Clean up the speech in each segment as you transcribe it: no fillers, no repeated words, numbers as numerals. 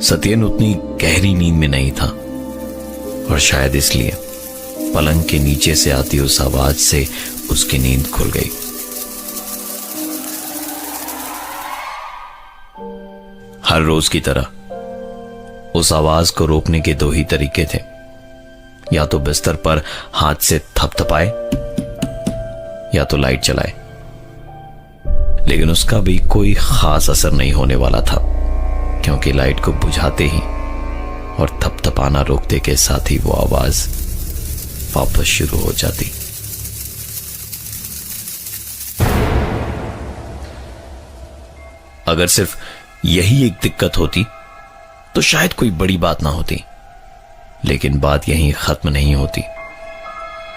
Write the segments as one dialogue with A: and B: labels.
A: सत्येन उतनी गहरी नींद में नहीं था और शायद इसलिए पलंग के नीचे से आती उस आवाज से उसकी नींद खुल गई। हर रोज की तरह उस आवाज को रोकने के दो ही तरीके थे, या तो बिस्तर पर हाथ से थपथपाए या तो लाइट जलाए। लेकिन उसका भी कोई खास असर नहीं होने वाला था, क्योंकि लाइट को बुझाते ही और थपथपाना रोकते के साथ ही वो आवाज वापस शुरू हो जाती। अगर सिर्फ यही एक दिक्कत होती तो शायद कोई बड़ी बात ना होती, लेकिन बात यहीं खत्म नहीं होती।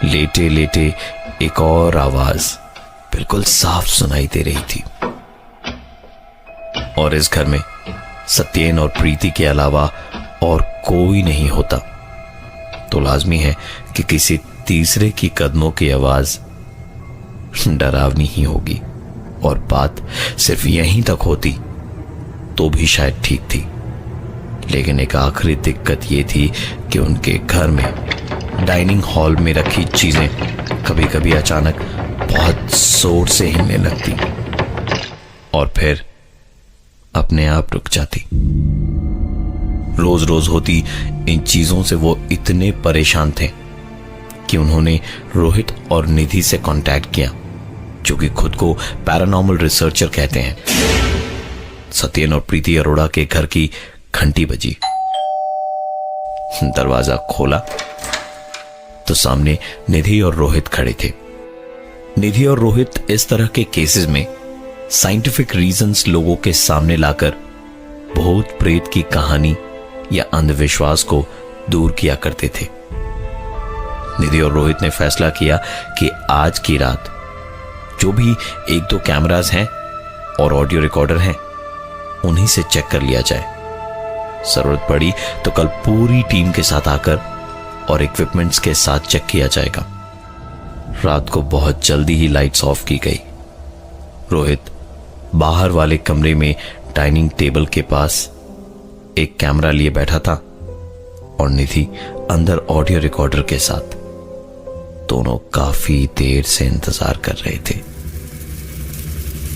A: लेटे लेटे एक और आवाज बिल्कुल साफ सुनाई दे रही थी, और इस घर में सत्येन और प्रीति के अलावा और कोई नहीं होता, तो लाजमी है कि किसी तीसरे की कदमों की आवाज डरावनी ही होगी। और बात सिर्फ यहीं तक होती तो भी शायद ठीक थी, लेकिन एक आखिरी दिक्कत यह थी कि उनके घर में डाइनिंग हॉल में रखी चीजें कभी कभी अचानक बहुत जोर से हिलने लगती और फिर अपने आप रुक जाती। रोज रोज होती इन चीजों से वो इतने परेशान थे कि उन्होंने रोहित और निधि से कांटेक्ट किया, जो कि खुद को पैरानॉर्मल रिसर्चर कहते हैं। सत्येन और प्रीति अरोड़ा के घर की घंटी बजी। दरवाजा खोला तो सामने निधि और रोहित खड़े थे। निधि और रोहित इस तरह के केसेस में साइंटिफिक रीजंस लोगों के सामने लाकर भूत प्रेत की कहानी या अंधविश्वास को दूर किया करते थे। निधि और रोहित ने फैसला किया कि आज की रात जो भी एक दो कैमरास हैं और ऑडियो रिकॉर्डर हैं, उन्हीं से चेक कर लिया जाए। जरूरत पड़ी तो कल पूरी टीम के साथ आकर और इक्विपमेंट्स के साथ चेक किया जाएगा। रात को बहुत जल्दी ही लाइट्स ऑफ की गई। रोहित बाहर वाले कमरे में डाइनिंग टेबल के पास एक कैमरा लिए बैठा था और निधि अंदर ऑडियो रिकॉर्डर के साथ। दोनों काफी देर से इंतजार कर रहे थे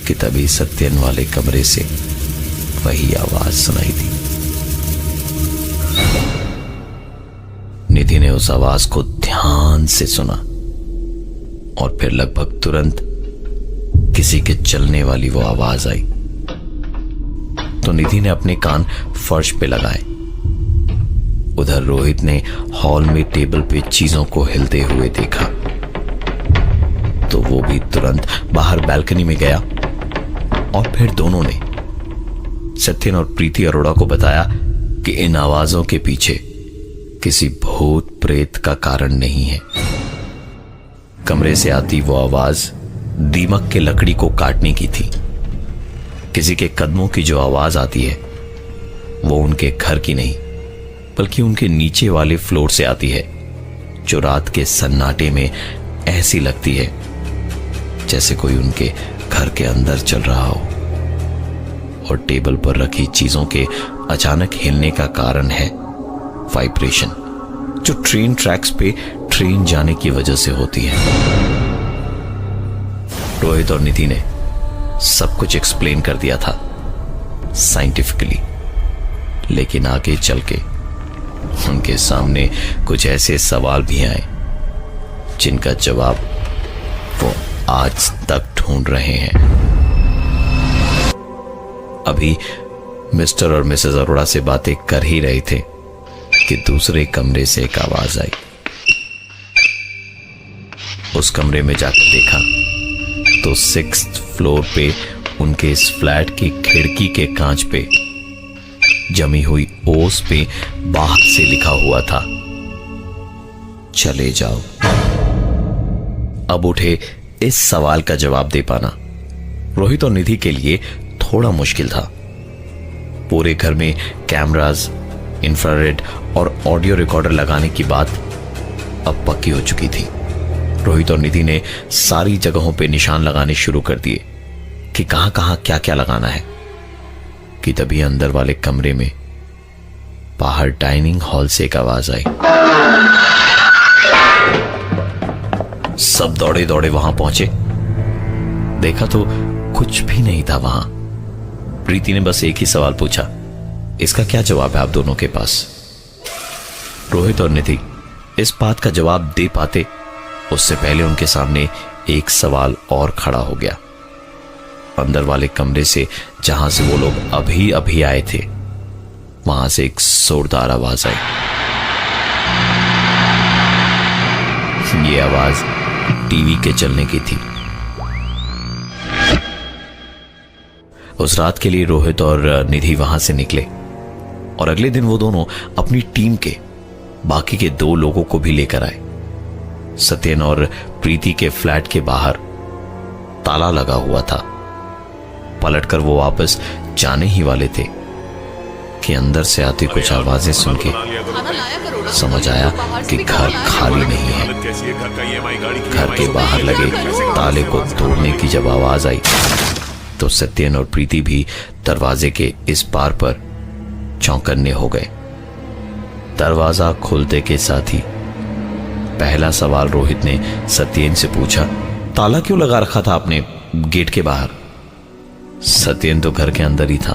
A: कि तभी सत्येन वाले कमरे से वही आवाज सुनाई दी। निधि ने उस आवाज को ध्यान से सुना और फिर लगभग तुरंत किसी के चलने वाली वो आवाज आई तो निधि ने अपने कान फर्श पे लगाए। उधर रोहित ने हॉल में टेबल पे चीजों को हिलते हुए देखा तो वो भी तुरंत बाहर बालकनी में गया और फिर दोनों ने सत्येन और प्रीति अरोड़ा को बताया कि इन आवाजों के पीछे किसी भूत प्रेत का कारण नहीं है। कमरे से आती वो आवाज दीमक के लकड़ी को काटने की थी। किसी के कदमों की जो आवाज आती है वो उनके घर की नहीं, बल्कि उनके नीचे वाले फ्लोर से आती है, जो रात के सन्नाटे में ऐसी लगती है जैसे कोई उनके घर के अंदर चल रहा हो। और टेबल पर रखी चीजों के अचानक हिलने का कारण है वाइब्रेशन, जो ट्रेन ट्रैक्स पे ट्रेन जाने की वजह से होती है। रोहित और निधि ने सब कुछ एक्सप्लेन कर दिया था साइंटिफिकली, लेकिन आगे चल के उनके सामने कुछ ऐसे सवाल भी आए जिनका जवाब वो आज तक ढूंढ रहे हैं। अभी मिस्टर और मिसेस अरोड़ा से बातें कर ही रहे थे कि दूसरे कमरे से एक आवाज आई। उस कमरे में जाकर देखा तो 6th फ्लोर पे उनके इस फ्लैट की खिड़की के कांच पे जमी हुई ओस पे बाहर से लिखा हुआ था, चले जाओ। अब उठे इस सवाल का जवाब दे पाना रोहित और निधि के लिए थोड़ा मुश्किल था। पूरे घर में कैमरास, इंफ्रारेड और ऑडियो रिकॉर्डर लगाने की बात अब पक्की हो चुकी थी। रोहित और निधि ने सारी जगहों पे निशान लगाने शुरू कर दिए कि कहां कहां क्या क्या लगाना है, कि तभी अंदर वाले कमरे में बाहर डाइनिंग हॉल से एक आवाज आई। सब दौड़े दौड़े वहां पहुंचे। देखा तो कुछ भी नहीं था वहां। प्रीति ने बस एक ही सवाल पूछा, इसका क्या जवाब है आप दोनों के पास? रोहित और निधि इस बात का जवाब दे पाते उससे पहले उनके सामने एक सवाल और खड़ा हो गया। अंदर वाले कमरे से जहां से वो लोग अभी अभी आए थे, वहां से एक जोरदार आवाज आई। ये आवाज टीवी के चलने की थी। उस रात के लिए रोहित और निधि वहां से निकले और अगले दिन वो दोनों अपनी टीम के बाकी के 2 लोगों को भी लेकर आए। सत्यन और प्रीति के फ्लैट के बाहर ताला लगा हुआ था। पलटकर वो वापस जाने ही वाले थे कि अंदर से आती कुछ आवाजें सुन के समझ आया कि घर खाली नहीं है। घर के बाहर लगे ताले को तोड़ने की जब आवाज आई तो सत्यन और प्रीति भी दरवाजे के इस पार पर चौंकन्ने हो गए। दरवाजा खुलते के साथ ही पहला सवाल रोहित ने सत्यन से पूछा, ताला क्यों लगा रखा था आपने गेट के बाहर? सत्यन तो घर के अंदर ही था।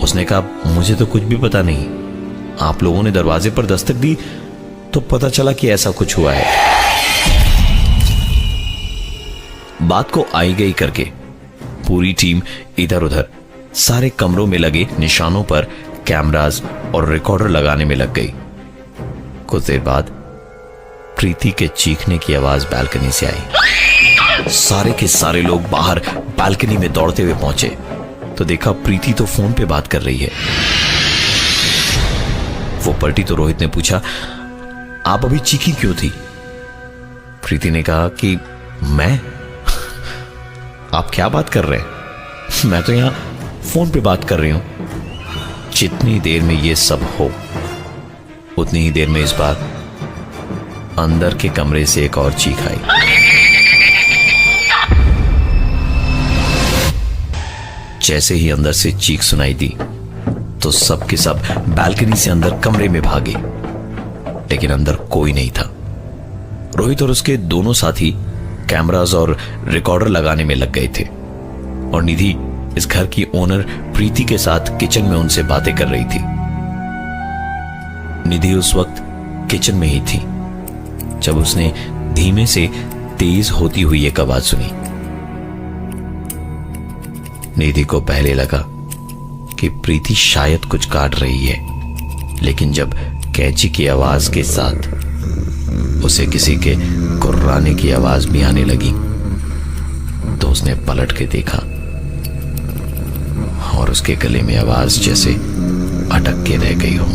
A: उसने कहा, मुझे तो कुछ भी पता नहीं, आप लोगों ने दरवाजे पर दस्तक दी तो पता चला कि ऐसा कुछ हुआ है। बात को आई गई करके पूरी टीम इधर उधर सारे कमरों में लगे निशानों पर कैमरास और रिकॉर्डर लगाने में लग गई। कुछ देर बाद प्रीति के चीखने की आवाज बालकनी से आई। सारे के सारे लोग बाहर बालकनी में दौड़ते हुए पहुंचे तो देखा प्रीति तो फोन पे बात कर रही है। वो पलटी तो रोहित ने पूछा, आप अभी चीखी क्यों थी? प्रीति ने कहा कि मैं? आप क्या बात कर रहे हैं? मैं तो यहां फोन पे बात कर रही हूं। जितनी देर में ये सब हो उतनी ही देर में इस बार अंदर के कमरे से एक और चीख आई। जैसे ही अंदर से चीख सुनाई दी तो सब के सब बालकनी से अंदर कमरे में भागे, लेकिन अंदर कोई नहीं था। रोहित और उसके दोनों साथी कैमरास और रिकॉर्डर लगाने में लग गए थे और निधि इस घर की ओनर प्रीति के साथ किचन में उनसे बातें कर रही थी। निधि उस वक्त किचन में ही थी जब उसने धीमे से तेज होती हुई एक आवाज सुनी। निधि को पहले लगा कि प्रीति शायद कुछ काट रही है, लेकिन जब कैंची की आवाज के साथ उसे किसी के कुर्राने की आवाज भी आने लगी तो उसने पलट के देखा और उसके गले में आवाज जैसे अटक के रह गई हो।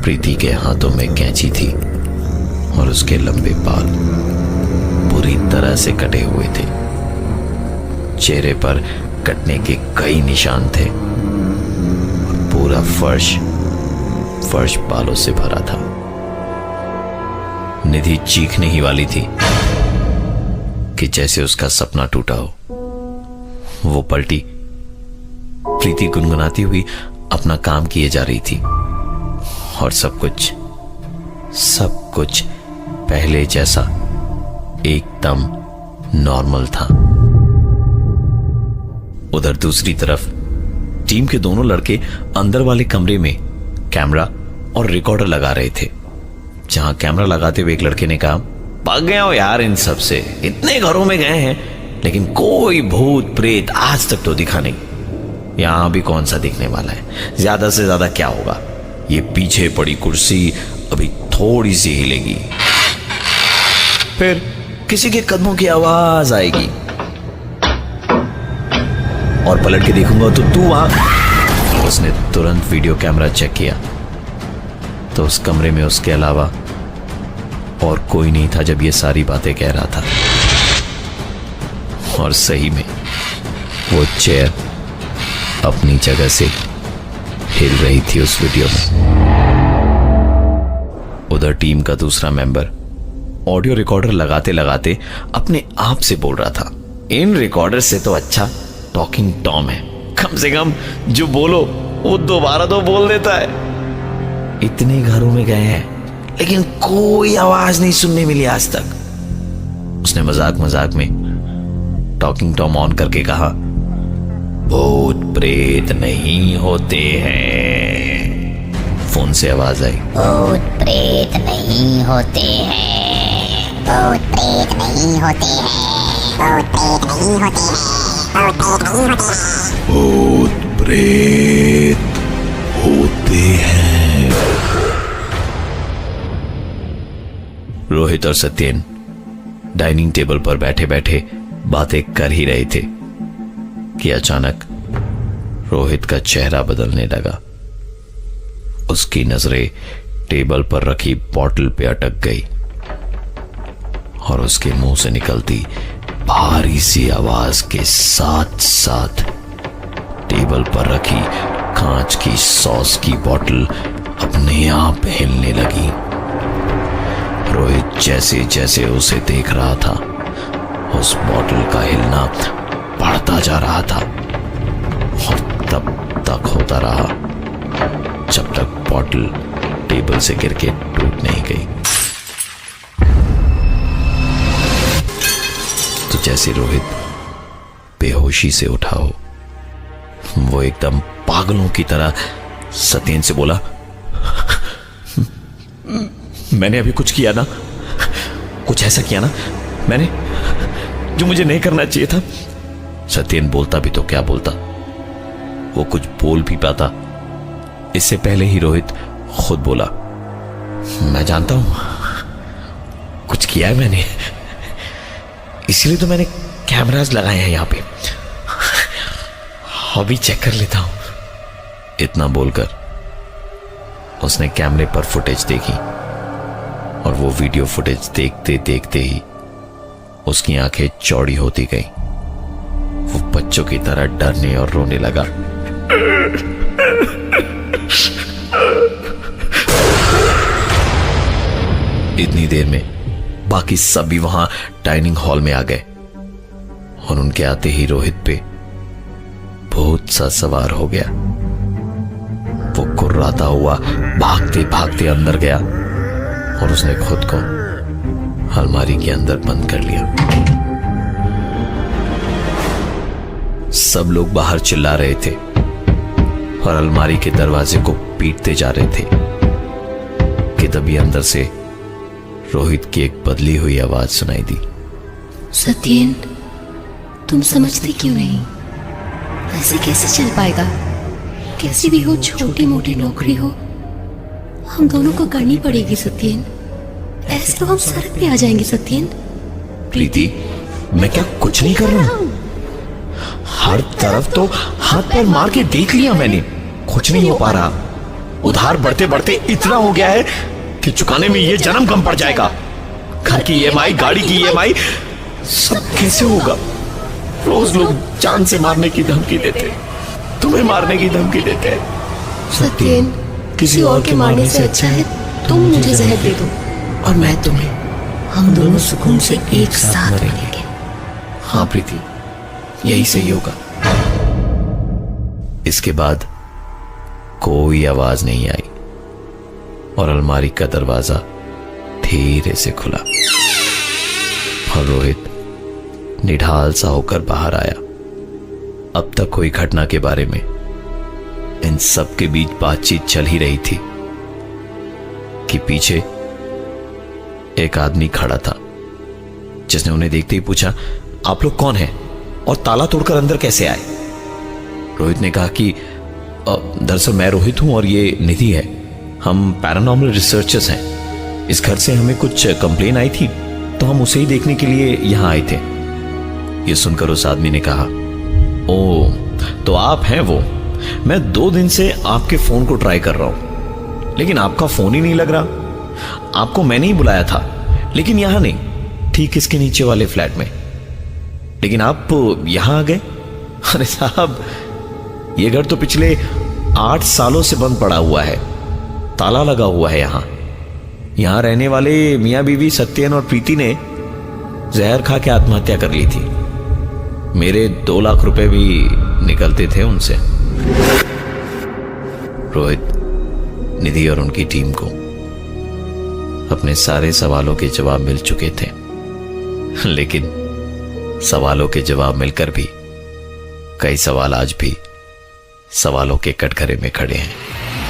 A: प्रीति के हाथों में कैंची थी और उसके लंबे बाल बुरी तरह से कटे हुए थे। चेहरे पर कटने के कई निशान थे। पूरा फर्श बालों से भरा था। निधि चीखने ही वाली थी कि जैसे उसका सपना टूटा हो। वो पलटी। प्रीति गुनगुनाती हुई अपना काम किए जा रही थी और सब कुछ पहले जैसा एकदम नॉर्मल था। उधर दूसरी तरफ टीम के दोनों लड़के अंदर वाले कमरे में कैमरा और रिकॉर्डर लगा रहे थे। जहां कैमरा लगाते हुए एक लड़के ने कहा, पक गए हो यार इन सब से, इतने घरों में गए हैं लेकिन कोई भूत प्रेत आज तक तो दिखा नहीं। यहां भी कौन सा दिखने वाला है, ज्यादा से ज्यादा क्या होगा, ये पीछे पड़ी कुर्सी अभी थोड़ी सी हिलेगी, फिर किसी के कदमों की आवाज आएगी और पलट के देखूंगा तो तू वहां। उसने तुरंत वीडियो कैमरा चेक किया तो उस कमरे में उसके अलावा और कोई नहीं था जब ये सारी बातें कह रहा था। और सही में वो चेयर अपनी जगह से हिल रही थी उस वीडियो में। उधर टीम का दूसरा मेंबर ऑडियो रिकॉर्डर लगाते लगाते अपने आप से बोल रहा था, इन रिकॉर्डर से तो अच्छा टॉकिंग टॉम है, कम से कम जो बोलो वो दोबारा तो बोल देता है। इतने घरों में गए हैं लेकिन कोई आवाज नहीं सुनने मिली आज तक। उसने मजाक मजाक में टॉकिंग टॉम ऑन करके कहा, भूत प्रेत नहीं होते हैं। फोन से आवाज आई,
B: भूत प्रेत नहीं होते हैं, भूत प्रेत नहीं होते हैं, भूत प्रेत नहीं होते हैं, भूत प्रेत नहीं होते हैं।
A: भूत प्रेत होते हैं। रोहित और सत्येन डाइनिंग टेबल पर बैठे बैठे बातें कर ही रहे थे कि अचानक रोहित का चेहरा बदलने लगा। उसकी नजरें टेबल पर रखी बॉटल पे अटक गई और उसके मुंह से निकलती भारी सी आवाज के साथ साथ टेबल पर रखी कांच की सॉस की बॉटल अपने आप हिलने लगी। रोहित जैसे जैसे उसे देख रहा था, उस बॉटल का हिलना बढ़ता जा रहा था और तब तक होता रहा जब तक बॉटल टेबल से गिर के टूट नहीं गई। तो जैसे रोहित बेहोशी से उठा हो, वो एकदम पागलों की तरह सत्येन से बोला, मैंने अभी कुछ किया ना, कुछ ऐसा किया ना मैंने जो मुझे नहीं करना चाहिए था। सत्येन बोलता भी तो क्या बोलता, वो कुछ बोल भी पाता इससे पहले ही रोहित खुद बोला, मैं जानता हूं कुछ किया है मैंने, इसलिए तो मैंने कैमरास लगाए हैं यहां पे, अभी चेक कर लेता हूं। इतना बोलकर उसने कैमरे पर फुटेज देखी और वो वीडियो फुटेज देखते देखते ही उसकी आंखें चौड़ी होती गई। वो बच्चों की तरह डरने और रोने लगा। इतनी देर में बाकी सभी वहां डाइनिंग हॉल में आ गए और उनके आते ही रोहित पे भूत सा सवार हो गया। वो कुर्राता हुआ भागते भागते अंदर गया और उसने खुद को अलमारी के अंदर बंद कर लिया। सब लोग बाहर चिल्ला रहे थे और अलमारी के दरवाजे को पीटते जा रहे थे कि तभी अंदर से रोहित की एक बदली हुई आवाज सुनाई दी,
C: सत्येन, तुम समझते क्यों नहीं? ऐसे कैसे चल पाएगा? कैसी भी हो, छोटी मोटी नौकरी हो, हम दोनों को करनी पड़ेगी सत्येन। ऐसे तो हम सड़क पे आ जाएंगे सत्येन।
A: प्रीति, मैं क्या कुछ नहीं कर रहा हूं? हर तरफ तो हाथ पैर मार के देख लिया मैंने, कुछ नहीं हो पा रहा। उधार बढ़ते बढ़ते इतना हो गया है कि चुकाने में ये जन्म कम पड़ जाएगा। घर की ईएमआई, गाड़ी की ईएमआई, सब कैसे होगा? रोज लोग जान से मारने की धमकी देते, तुम्हें मारने की धमकी देते।
C: सत्येन, किसी और के मारने से अच्छा है तुम मुझे जहर दे दो और मैं तुम्हें, हम दोनों सुकून से एक साथ रहेंगे।
A: हाँ प्रीति, यही सही होगा। इसके बाद कोई आवाज नहीं आई और अलमारी का दरवाजा धीरे से खुला और रोहित निढाल सा होकर बाहर आया। अब तक कोई घटना के बारे में इन सब के बीच बातचीत चल ही रही थी कि पीछे एक आदमी खड़ा था जिसने उन्हें देखते ही पूछा, आप लोग कौन हैं और ताला तोड़कर अंदर कैसे आए? रोहित ने कहा कि दरअसल मैं रोहित हूं और ये निधि है, हम पैरानॉर्मल रिसर्चर्स हैं। इस घर से हमें कुछ कंप्लेन आई थी तो हम उसे ही देखने के लिए यहां आए थे। ये सुनकर उस आदमी ने कहा, ओ तो आप हैं वो, मैं 2 दिन से आपके फोन को ट्राई कर रहा हूं लेकिन आपका फोन ही नहीं लग रहा। आपको मैंने ही बुलाया था लेकिन यहां नहीं, ठीक इसके नीचे वाले फ्लैट में, लेकिन आप यहां आ गए। अरे साहब, ये घर तो पिछले 8 सालों से बंद पड़ा हुआ है, ताला लगा हुआ है। यहां रहने वाले मियां बीवी सत्येन और प्रीति ने जहर खा के आत्महत्या कर ली थी। मेरे 2 लाख रुपए भी निकलते थे उनसे। रोहित, निधि और उनकी टीम को अपने सारे सवालों के जवाब मिल चुके थे, लेकिन सवालों के जवाब मिलकर भी कई सवाल आज भी सवालों के कटघरे में खड़े हैं।